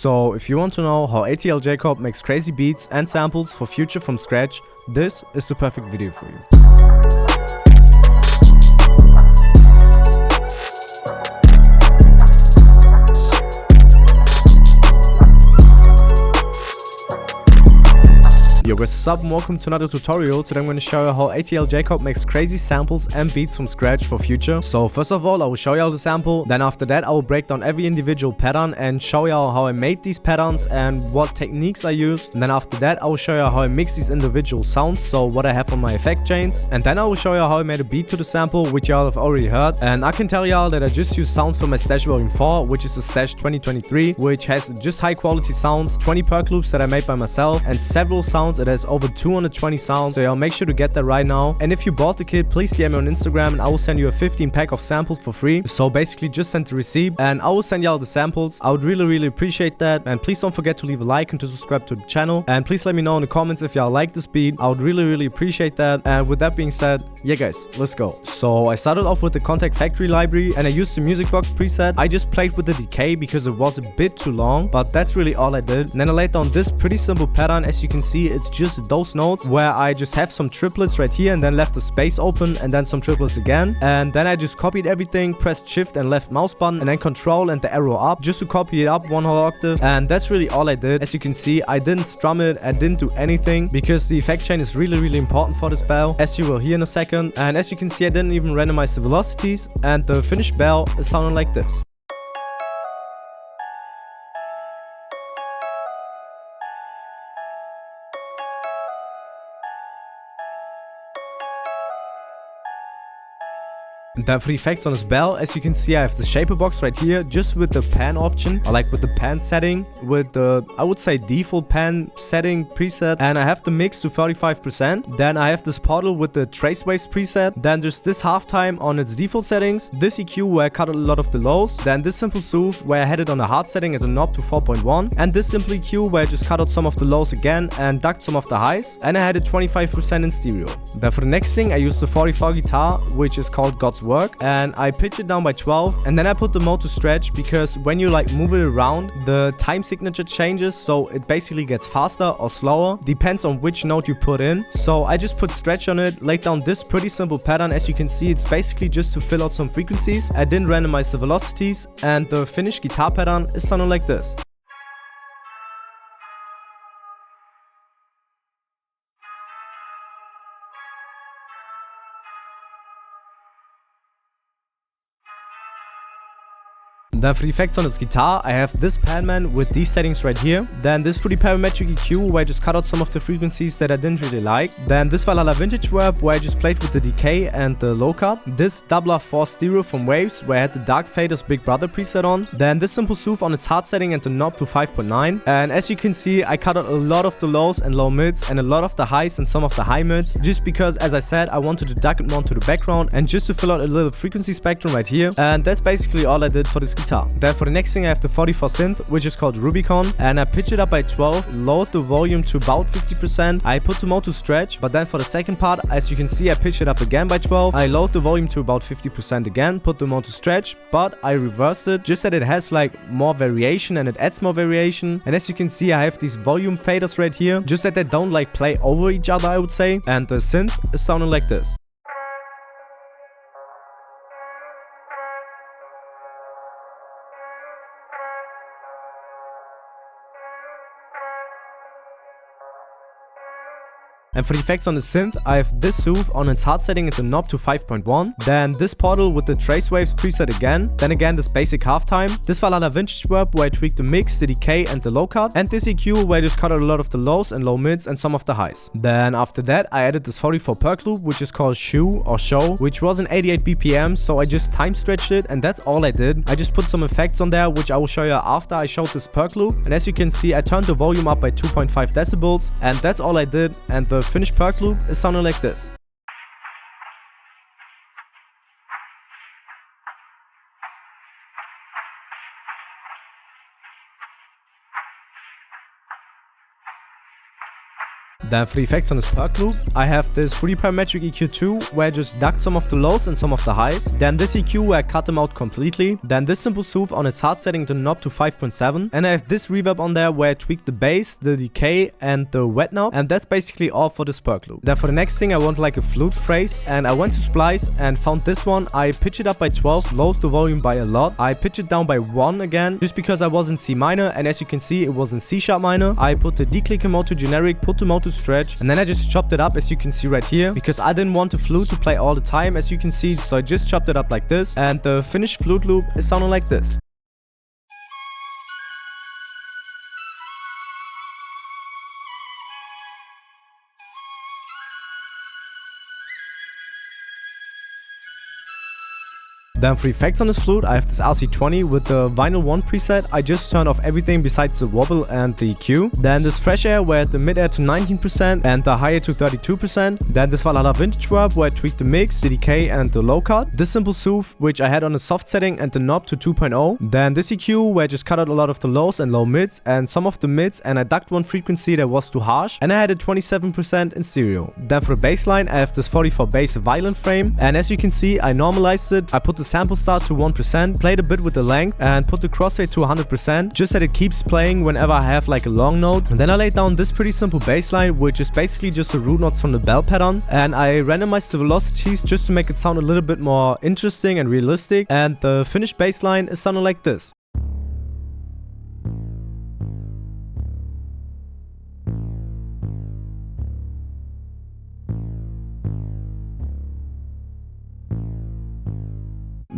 So if you want to know how ATL Jacob makes crazy beats and samples for Future from scratch, this is the perfect video for you. Yo guys, what's up and welcome to another tutorial. Today I'm going to show you how ATL Jacob makes crazy samples and beats from scratch for Future. So first of all, I will show you all the sample. Then after that, I will break down every individual pattern and show you how I made these patterns and what techniques I used. And then after that, I will show you how I mix these individual sounds, so what I have on my effect chains. And then I will show you how I made a beat to the sample, which y'all have already heard. And I can tell y'all that I just used sounds from my Stash Volume 4, which is the Stash 2023, which has just high quality sounds, 20 perk loops that I made by myself, and several sounds. It has over 220 sounds, so y'all make sure to get that right now. And if you bought the kit, please DM me on Instagram and I will send you a 15 pack of samples for free. So basically just send the receipt and I will send y'all the samples. I would really appreciate that. And please don't forget to leave a like and to subscribe to the channel. And please let me know in the comments if y'all like this beat. I would really appreciate that. And with that being said, yeah guys, let's go. So I started off with the Contact Factory library and I used the music box preset. I just played with the decay because it was a bit too long, but that's really all I did. And then I laid down this pretty simple pattern. As you can see, it's just those notes where I just have some triplets right here and then left the space open and then some triplets again. And then I just copied everything, pressed shift and left mouse button and then control and the arrow up just to copy it up one whole octave. And that's really all I did. As you can see, I didn't strum it, I didn't do anything because the effect chain is really important for this bell, as you will hear in a second. And as you can see, I didn't even randomize the velocities and the finished bell is sounding like this. Then for the effects on this bell, as you can see, I have the shaper box right here, just with the pan option, or like with the pan setting, with the, I would say, default pan setting preset. And I have the mix to 35%. Then I have this portal with the trace waves preset. Then there's this halftime on its default settings, this EQ where I cut a lot of the lows. Then this simple soothe where I had it on the hard setting at the knob to 4.1. And this simple EQ where I just cut out some of the lows again and ducked some of the highs. And I had it 25% in stereo. Then for the next thing, I used the 44 guitar, which is called God's Work, and I pitch it down by 12 and then I put the mode to stretch because when you like move it around, the time signature changes, so it basically gets faster or slower, depends on which note you put in. So I just put stretch on it, laid down this pretty simple pattern. As you can see, it's basically just to fill out some frequencies. I didn't randomize the velocities and the finished guitar pattern is sounding like this. Then for the effects on this guitar, I have this Panman with these settings right here. Then this for the parametric EQ where I just cut out some of the frequencies that I didn't really like. Then this Valhalla Vintage Verb where I just played with the decay and the low cut. This Double R4 stereo from Waves where I had the Dark Fader's Big Brother preset on. Then this simple soothe on its hard setting and the knob to 5.9. And as you can see, I cut out a lot of the lows and low mids and a lot of the highs and some of the high mids, just because, as I said, I wanted to duck it more to the background and just to fill out a little frequency spectrum right here. And that's basically all I did for this guitar. Then for the next thing, I have the 44 synth, which is called Rubicon, and I pitch it up by 12, lowered the volume to about 50%. I put the mode to stretch, but then for the second part, as you can see, I pitch it up again by 12. I lowered the volume to about 50% again, put the mode to stretch, but I reversed it, just that it has like more variation and it adds more variation. And as you can see, I have these volume faders right here, just that they don't like play over each other, I would say. And the synth is sounding like this. And for the effects on the synth, I have this soothe on its hard setting at the knob to 5.1. Then this portal with the trace waves preset again. Then again this basic halftime. This Valhalla Vintage Verb where I tweaked the mix, the decay and the low cut. And this EQ where I just cut out a lot of the lows and low mids and some of the highs. Then after that I added this 44 perk loop, which is called Shoe or Show, which was an 88 BPM, so I just time stretched it and that's all I did. I just put some effects on there, which I will show you after I showed this perk loop. And as you can see, I turned the volume up by 2.5 decibels and that's all I did. And the finished perk loop is sounding like this. Then for the effects on this perk loop, I have this fully parametric EQ2 where I just ducked some of the lows and some of the highs. Then this EQ where I cut them out completely. Then this simple soothe on its hard setting the knob to 5.7. And I have this reverb on there where I tweaked the bass, the decay and the wet knob. And that's basically all for this perk loop. Then for the next thing I want like a flute phrase, and I went to Splice and found this one. I pitch it up by 12, lowered the volume by a lot. I pitch it down by 1 again just because I was in C minor, and as you can see it was in C sharp minor. I put the declicker mode to generic, put the mode to stretch, and then I just chopped it up as you can see right here because I didn't want the flute to play all the time as you can see, so I just chopped it up like this, and the finished flute loop is sounding like this. Then for effects on this flute, I have this RC20 with the vinyl 1 preset. I just turned off everything besides the wobble and the EQ. Then this fresh air where I had the mid air to 19% and the high air to 32%. Then this Valhalla vintage verb where I tweaked the mix, the decay and the low cut. This simple soothe which I had on a soft setting and the knob to 2.0. Then this EQ where I just cut out a lot of the lows and low mids and some of the mids, and I ducked one frequency that was too harsh, and I had it 27% in stereo. Then for the bass line, I have this 44 bass violent frame, and as you can see I normalized it. I put the sample start to 1%, played a bit with the length and put the crossfade to 100% just that it keeps playing whenever I have like a long note. And then I laid down this pretty simple bass line which is basically just the root notes from the bell pattern, and I randomized the velocities just to make it sound a little bit more interesting and realistic, and the finished bass line is sounding like this.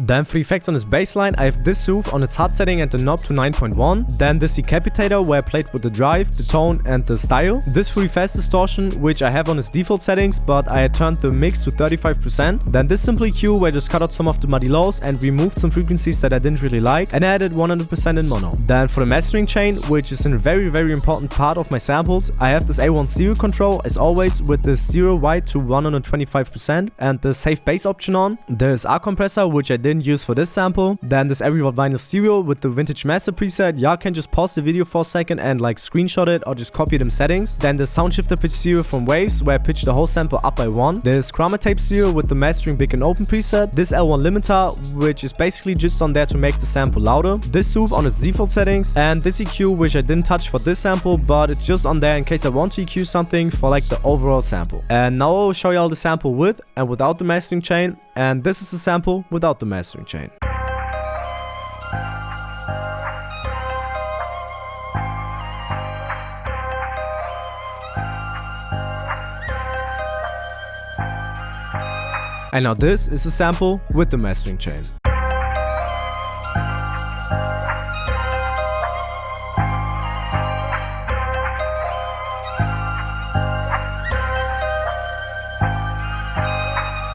Then for effects on this bass line, I have this soothe on its hard setting and the knob to 9.1. Then this decapitator where I played with the drive, the tone and the style. This fully fast distortion which I have on its default settings, but I had turned the mix to 35%. Then this simple EQ where I just cut out some of the muddy lows and removed some frequencies that I didn't really like, and added 100% in mono. Then for the mastering chain, which is a very important part of my samples, I have this A1 stereo control as always with the stereo wide to 125% and the save bass option on. There's R compressor which I didn't use for this sample. Then this every watt vinyl stereo with the vintage master preset. Y'all can just pause the video for a second and like screenshot it or just copy them settings. Then the sound shifter pitch stereo from Waves where I pitched the whole sample up by 1. This chroma tape stereo with the mastering big and open preset. This L1 limiter which is basically just on there to make the sample louder. This soothe on its default settings, and this EQ which I didn't touch for this sample, but it's just on there in case I want to EQ something for like the overall sample. And now I'll show y'all the sample with and without the mastering chain, and this is the sample without the mastering chain. And now this is a sample with the mastering chain.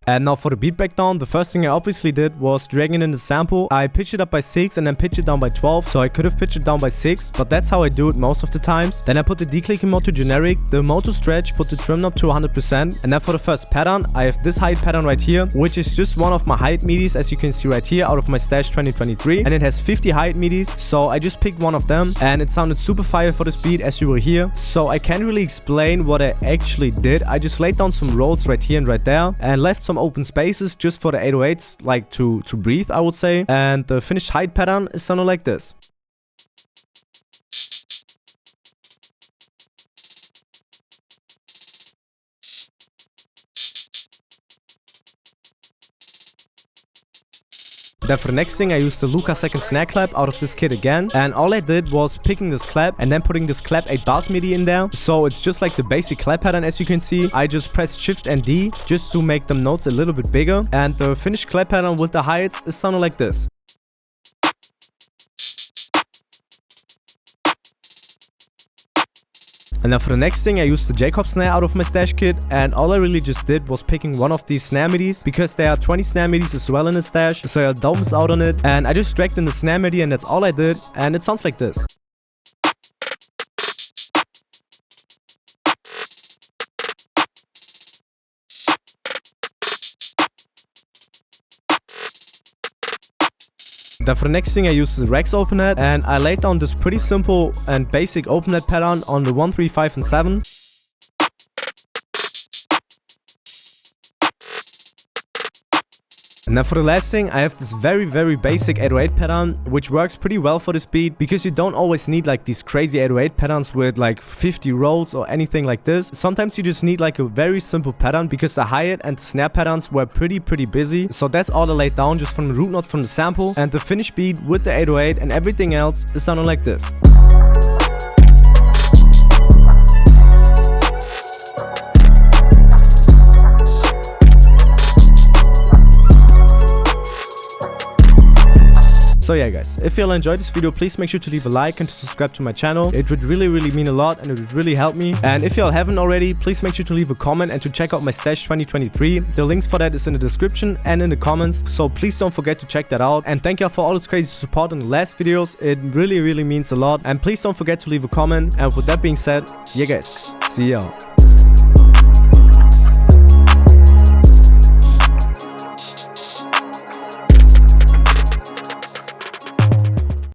And now for the beat breakdown, the first thing I obviously did was dragging in the sample. I pitched it up by 6 and then pitched it down by 12, so I could have pitched it down by 6, but that's how I do it most of the times. Then I put the declicker mode to generic, the mode to stretch, put the trim knob to 100%, and then for the first pattern, I have this height pattern right here, which is just one of my height midis as you can see right here out of my stash 2023, and it has 50 height midis, so I just picked one of them, and it sounded super fire for this beat as you will hear. So I can't really explain what I actually did. I just laid down some rolls right here and right there, and left some open spaces just for the 808s like to breathe, I would say. And the finished height pattern is sounding like this. Then for the next thing I used the Luca second snare clap out of this kit again, and all I did was picking this clap and then putting this clap 8 bars MIDI in there. So it's just like the basic clap pattern as you can see. I just pressed Shift and D just to make them notes a little bit bigger, and the finished clap pattern with the hi-hats is sounding like this. And then for the next thing I used the Jacob snare out of my stash kit, and all I really just did was picking one of these snare midis because there are 20 snare midis as well in the stash, so I don't miss out on it, and I just dragged in the snare midi and that's all I did, and it sounds like this. Then for the next thing I used the Rex open head, and I laid down this pretty simple and basic open head pattern on the 1, 3, 5 and 7. And then for the last thing, I have this very basic 808 pattern, which works pretty well for this beat because you don't always need like these crazy 808 patterns with like 50 rolls or anything like this. Sometimes you just need like a very simple pattern because the hi-hat and snare patterns were pretty busy. So that's all I laid down just from the root note from the sample, and the finished beat with the 808 and everything else is sounding like this. So yeah guys, if you all enjoyed this video, please make sure to leave a like and to subscribe to my channel. It would really mean a lot and it would really help me. And if you all haven't already, please make sure to leave a comment and to check out my stash 2023. The links for that is in the description and in the comments, so please don't forget to check that out. And thank you all for all this crazy support in the last videos. It really means a lot. And please don't forget to leave a comment. And with that being said, yeah guys, see y'all.